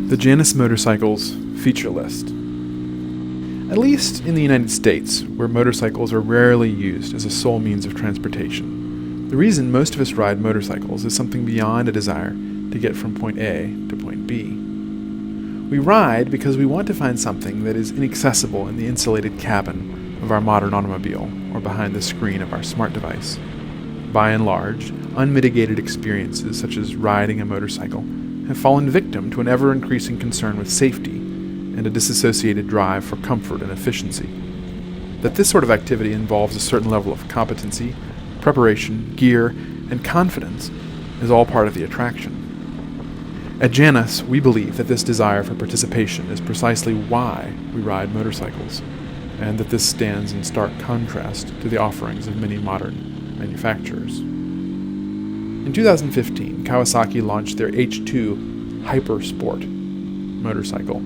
The Janus motorcycles feature list. At least in the United States, where motorcycles are rarely used as a sole means of transportation, the reason most of us ride motorcycles is something beyond a desire to get from point A to point B. We ride because we want to find something that is inaccessible in the insulated cabin of our modern automobile or behind the screen of our smart device. By and large, unmitigated experiences such as riding a motorcycle have fallen victim to an ever-increasing concern with safety and a disassociated drive for comfort and efficiency. That this sort of activity involves a certain level of competency, preparation, gear, and confidence is all part of the attraction. At Janus, we believe that this desire for participation is precisely why we ride motorcycles, and that this stands in stark contrast to the offerings of many modern manufacturers. In 2015, Kawasaki launched their H2 Hyper Sport motorcycle.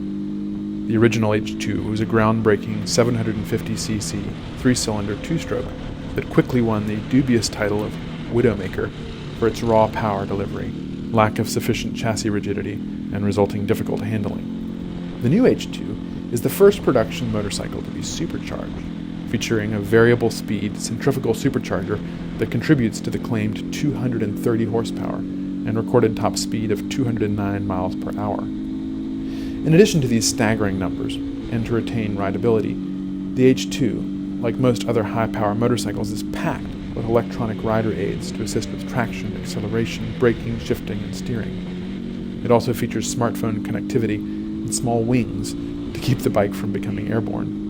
The original H2 was a groundbreaking 750cc, 3-cylinder two-stroke that quickly won the dubious title of Widowmaker for its raw power delivery, lack of sufficient chassis rigidity, and resulting difficult handling. The new H2 is the first production motorcycle to be supercharged, featuring a variable speed centrifugal supercharger that contributes to the claimed 230 horsepower and recorded top speed of 209 miles per hour. In addition to these staggering numbers, and to retain rideability, the H2, like most other high-power motorcycles, is packed with electronic rider aids to assist with traction, acceleration, braking, shifting, and steering. It also features smartphone connectivity and small wings to keep the bike from becoming airborne.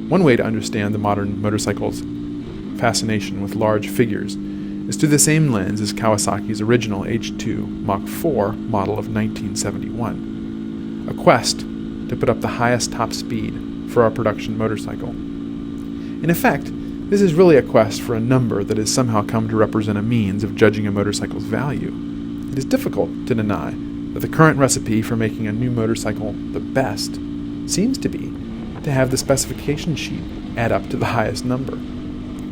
One way to understand the modern motorcycle's fascination with large figures is through the same lens as Kawasaki's original H2 Mach 4 model of 1971. A quest to put up the highest top speed for our production motorcycle. In effect, this is really a quest for a number that has somehow come to represent a means of judging a motorcycle's value. It is difficult to deny that the current recipe for making a new motorcycle the best seems to be to have the specification sheet add up to the highest number.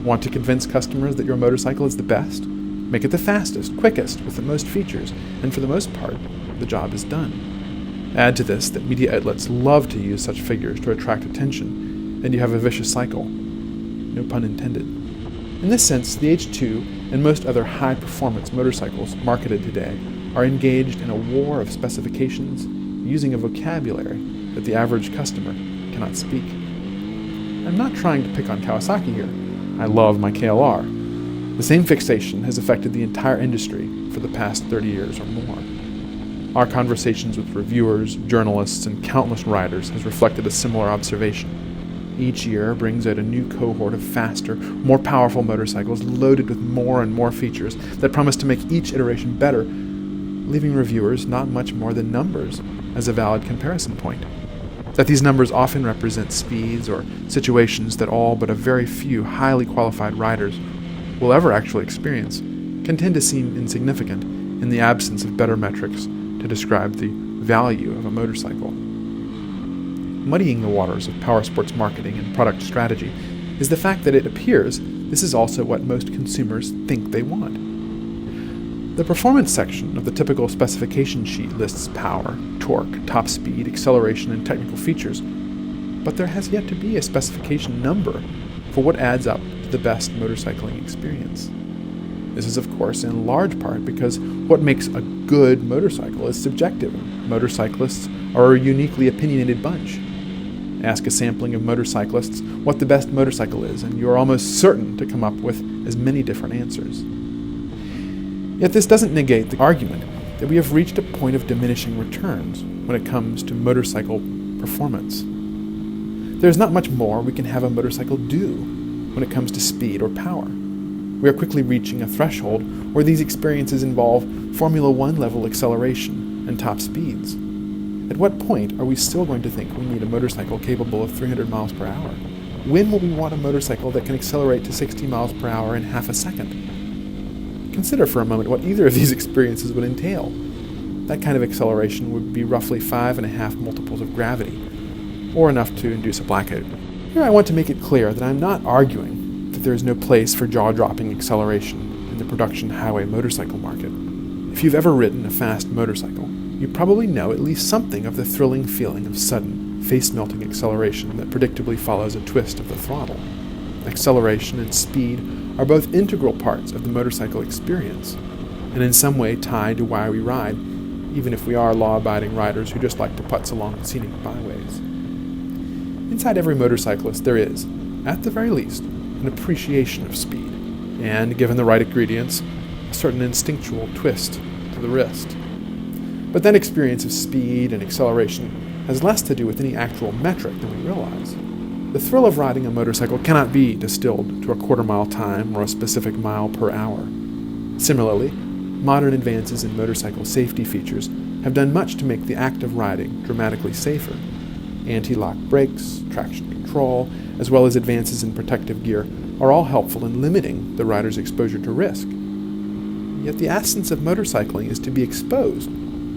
Want to convince customers that your motorcycle is the best? Make it the fastest, quickest, with the most features, and for the most part, the job is done. Add to this that media outlets love to use such figures to attract attention, and you have a vicious cycle. No pun intended. In this sense, the H2 and most other high-performance motorcycles marketed today are engaged in a war of specifications using a vocabulary that the average customer cannot speak. I'm not trying to pick on Kawasaki here. I love my KLR. The same fixation has affected the entire industry for the past 30 years or more. Our conversations with reviewers, journalists, and countless riders has reflected a similar observation. Each year brings out a new cohort of faster, more powerful motorcycles loaded with more and more features that promise to make each iteration better, leaving reviewers not much more than numbers as a valid comparison point. That these numbers often represent speeds or situations that all but a very few highly qualified riders will ever actually experience can tend to seem insignificant in the absence of better metrics to describe the value of a motorcycle. Muddying the waters of power sports marketing and product strategy is the fact that it appears this is also what most consumers think they want. The performance section of the typical specification sheet lists power, torque, top speed, acceleration, and technical features, but there has yet to be a specification number for what adds up to the best motorcycling experience. This is, of course, in large part because what makes a good motorcycle is subjective. Motorcyclists are a uniquely opinionated bunch. Ask a sampling of motorcyclists what the best motorcycle is, and you are almost certain to come up with as many different answers. Yet this doesn't negate the argument that we have reached a point of diminishing returns when it comes to motorcycle performance. There's not much more we can have a motorcycle do when it comes to speed or power. We are quickly reaching a threshold where these experiences involve Formula One level acceleration and top speeds. At what point are we still going to think we need a motorcycle capable of 300 miles per hour? When will we want a motorcycle that can accelerate to 60 miles per hour in half a second? Consider for a moment what either of these experiences would entail. That kind of acceleration would be roughly 5.5 multiples of gravity, or enough to induce a blackout. Here I want to make it clear that I'm not arguing that there is no place for jaw-dropping acceleration in the production highway motorcycle market. If you've ever ridden a fast motorcycle, you probably know at least something of the thrilling feeling of sudden, face-melting acceleration that predictably follows a twist of the throttle. Acceleration and speed are both integral parts of the motorcycle experience, and in some way tied to why we ride, even if we are law-abiding riders who just like to putz along scenic byways. Inside every motorcyclist there is, at the very least, an appreciation of speed, and, given the right ingredients, a certain instinctual twist to the wrist. But that experience of speed and acceleration has less to do with any actual metric than we realize. The thrill of riding a motorcycle cannot be distilled to a quarter-mile time or a specific mile per hour. Similarly, modern advances in motorcycle safety features have done much to make the act of riding dramatically safer. Anti-lock brakes, traction control, as well as advances in protective gear are all helpful in limiting the rider's exposure to risk. Yet the essence of motorcycling is to be exposed,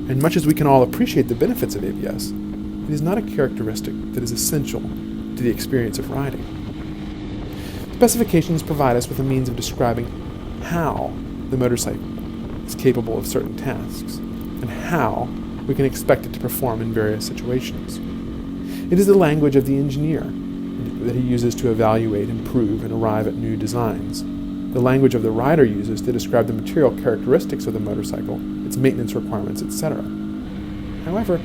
and much as we can all appreciate the benefits of ABS, it is not a characteristic that is essential to the experience of riding. Specifications provide us with a means of describing how the motorcycle is capable of certain tasks, and how we can expect it to perform in various situations. It is the language of the engineer that he uses to evaluate, improve, and arrive at new designs. The language of the rider uses to describe the material characteristics of the motorcycle, its maintenance requirements, etc. However,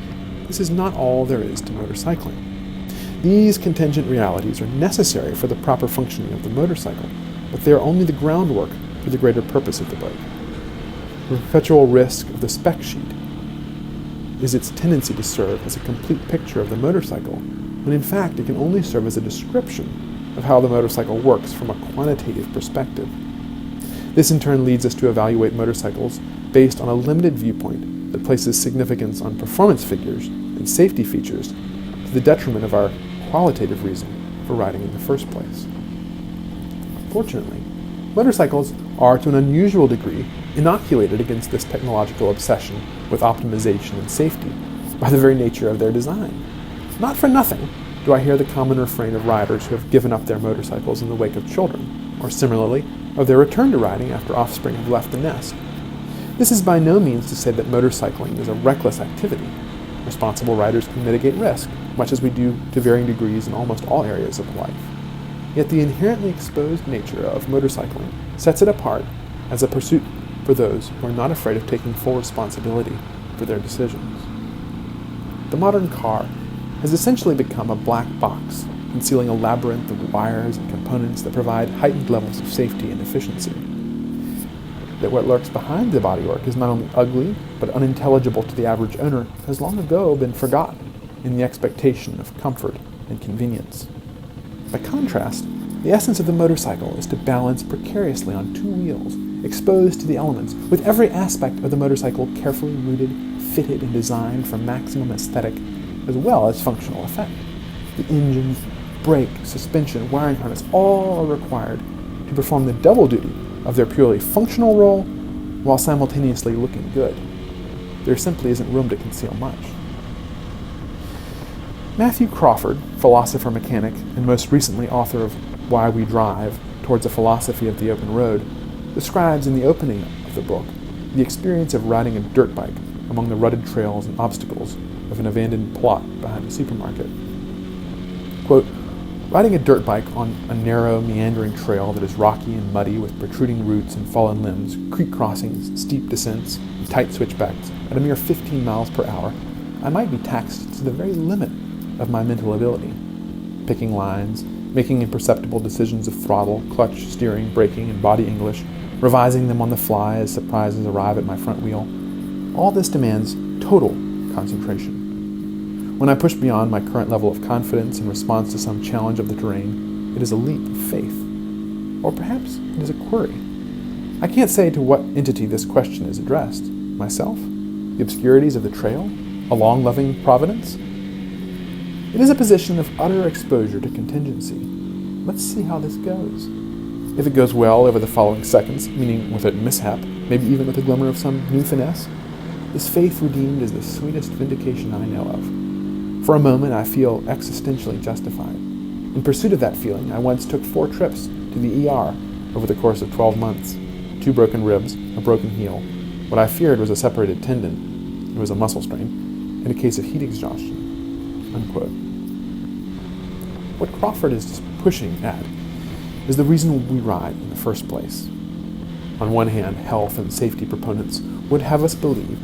this is not all there is to motorcycling. These contingent realities are necessary for the proper functioning of the motorcycle, but they are only the groundwork for the greater purpose of the bike. The perpetual risk of the spec sheet is its tendency to serve as a complete picture of the motorcycle, when in fact it can only serve as a description of how the motorcycle works from a quantitative perspective. This in turn leads us to evaluate motorcycles based on a limited viewpoint that places significance on performance figures and safety features to the detriment of our qualitative reason for riding in the first place. Fortunately, motorcycles are to an unusual degree inoculated against this technological obsession with optimization and safety by the very nature of their design. Not for nothing do I hear the common refrain of riders who have given up their motorcycles in the wake of children, or similarly, of their return to riding after offspring have left the nest. This is by no means to say that motorcycling is a reckless activity. Responsible riders can mitigate risk, much as we do to varying degrees in almost all areas of life. Yet the inherently exposed nature of motorcycling sets it apart as a pursuit for those who are not afraid of taking full responsibility for their decisions. The modern car has essentially become a black box, concealing a labyrinth of wires and components that provide heightened levels of safety and efficiency. That what lurks behind the bodywork is not only ugly, but unintelligible to the average owner has long ago been forgotten in the expectation of comfort and convenience. By contrast, the essence of the motorcycle is to balance precariously on two wheels, exposed to the elements, with every aspect of the motorcycle carefully rooted, fitted, and designed for maximum aesthetic as well as functional effect. The engine, brake, suspension, wiring harness, all are required to perform the double duty of their purely functional role while simultaneously looking good. There simply isn't room to conceal much. Matthew Crawford, philosopher mechanic, and most recently author of Why We Drive, Towards a Philosophy of the Open Road, describes in the opening of the book the experience of riding a dirt bike among the rutted trails and obstacles of an abandoned plot behind a supermarket. Quote, riding a dirt bike on a narrow, meandering trail that is rocky and muddy with protruding roots and fallen limbs, creek crossings, steep descents, and tight switchbacks at a mere 15 miles per hour, I might be taxed to the very limit of my mental ability. Picking lines, making imperceptible decisions of throttle, clutch, steering, braking, and body English, revising them on the fly as surprises arrive at my front wheel. All this demands total concentration. When I push beyond my current level of confidence in response to some challenge of the terrain, it is a leap of faith. Or perhaps it is a query. I can't say to what entity this question is addressed. Myself? The obscurities of the trail? A long-loving providence? It is a position of utter exposure to contingency. Let's see how this goes. If it goes well over the following seconds, meaning without mishap, maybe even with a glimmer of some new finesse, this faith redeemed is the sweetest vindication I know of. For a moment, I feel existentially justified. In pursuit of that feeling, I once took 4 trips to the ER over the course of 12 months. 2 broken ribs, a broken heel. What I feared was a separated tendon. it was a muscle strain, and a case of heat exhaustion, unquote. What Crawford is pushing at is the reason we ride in the first place. On one hand, health and safety proponents would have us believe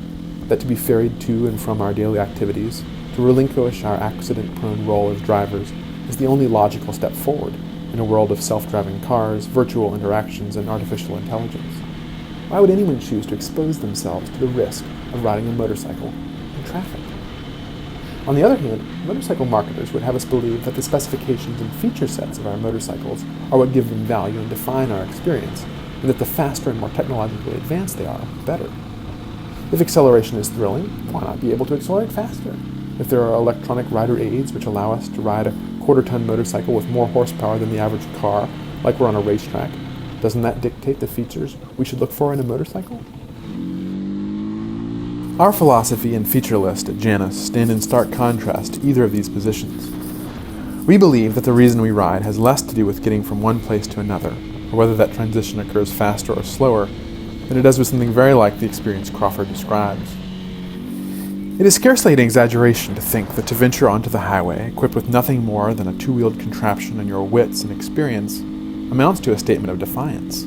that to be ferried to and from our daily activities, to relinquish our accident-prone role as drivers, is the only logical step forward in a world of self-driving cars, virtual interactions, and artificial intelligence. Why would anyone choose to expose themselves to the risk of riding a motorcycle in traffic? On the other hand, motorcycle marketers would have us believe that the specifications and feature sets of our motorcycles are what give them value and define our experience, and that the faster and more technologically advanced they are, the better. If acceleration is thrilling, why not be able to accelerate faster? If there are electronic rider aids which allow us to ride a quarter-ton motorcycle with more horsepower than the average car, like we're on a racetrack, doesn't that dictate the features we should look for in a motorcycle? Our philosophy and feature list at Janus stand in stark contrast to either of these positions. We believe that the reason we ride has less to do with getting from one place to another, or whether that transition occurs faster or slower, than it does with something very like the experience Crawford describes. It is scarcely an exaggeration to think that to venture onto the highway, equipped with nothing more than a two-wheeled contraption and your wits and experience, amounts to a statement of defiance.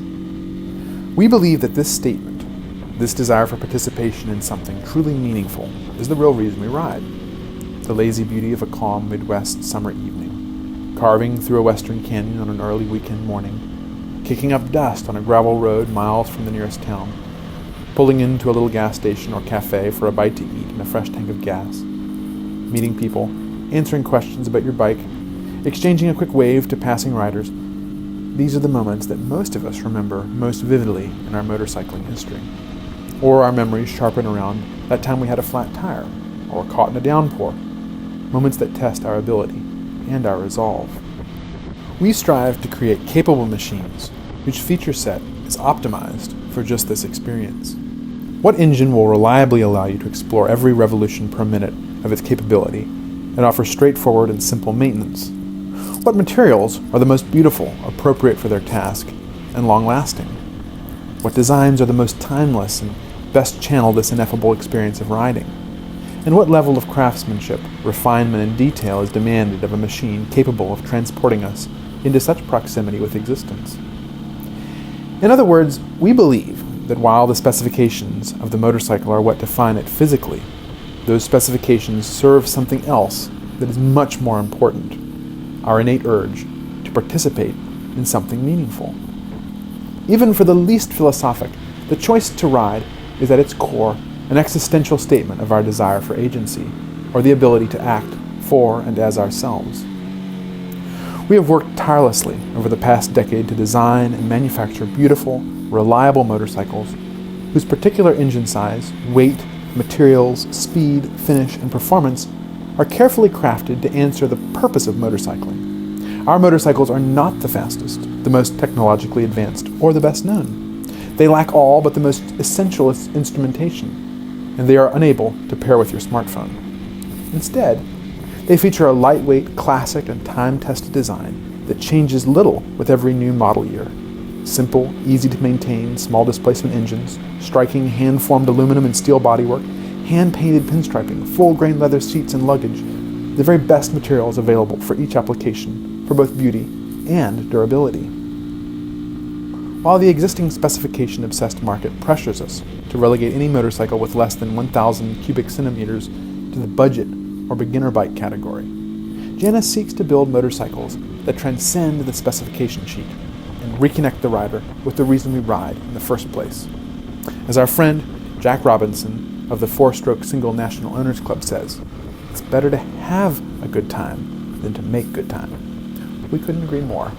We believe that this statement, this desire for participation in something truly meaningful, is the real reason we ride. The lazy beauty of a calm Midwest summer evening, carving through a western canyon on an early weekend morning, kicking up dust on a gravel road miles from the nearest town, pulling into a little gas station or cafe for a bite to eat and a fresh tank of gas, meeting people, answering questions about your bike, exchanging a quick wave to passing riders. These are the moments that most of us remember most vividly in our motorcycling history. Or our memories sharpen around that time we had a flat tire, or were caught in a downpour, moments that test our ability and our resolve. We strive to create capable machines whose feature set is optimized for just this experience. What engine will reliably allow you to explore every revolution per minute of its capability and offer straightforward and simple maintenance? What materials are the most beautiful, appropriate for their task, and long-lasting? What designs are the most timeless and best channel this ineffable experience of riding? And what level of craftsmanship, refinement, and detail is demanded of a machine capable of transporting us into such proximity with existence? In other words, we believe that while the specifications of the motorcycle are what define it physically, those specifications serve something else that is much more important: our innate urge to participate in something meaningful. Even for the least philosophic, the choice to ride is at its core an existential statement of our desire for agency, or the ability to act for and as ourselves. We have worked tirelessly over the past decade to design and manufacture beautiful, reliable motorcycles whose particular engine size, weight, materials, speed, finish, and performance are carefully crafted to answer the purpose of motorcycling. Our motorcycles are not the fastest, the most technologically advanced, or the best known. They lack all but the most essential instrumentation, and they are unable to pair with your smartphone. Instead, they feature a lightweight, classic, and time-tested design that changes little with every new model year. Simple, easy-to-maintain, small-displacement engines, striking hand-formed aluminum and steel bodywork, hand-painted pinstriping, full-grain leather seats and luggage, the very best materials available for each application, for both beauty and durability. While the existing specification-obsessed market pressures us to relegate any motorcycle with less than 1,000 cubic centimeters to the budget or beginner bike category, Janus seeks to build motorcycles that transcend the specification sheet and reconnect the rider with the reason we ride in the first place. As our friend Jack Robinson of the 4-Stroke Single National Owners Club says, it's better to have a good time than to make good time. We couldn't agree more.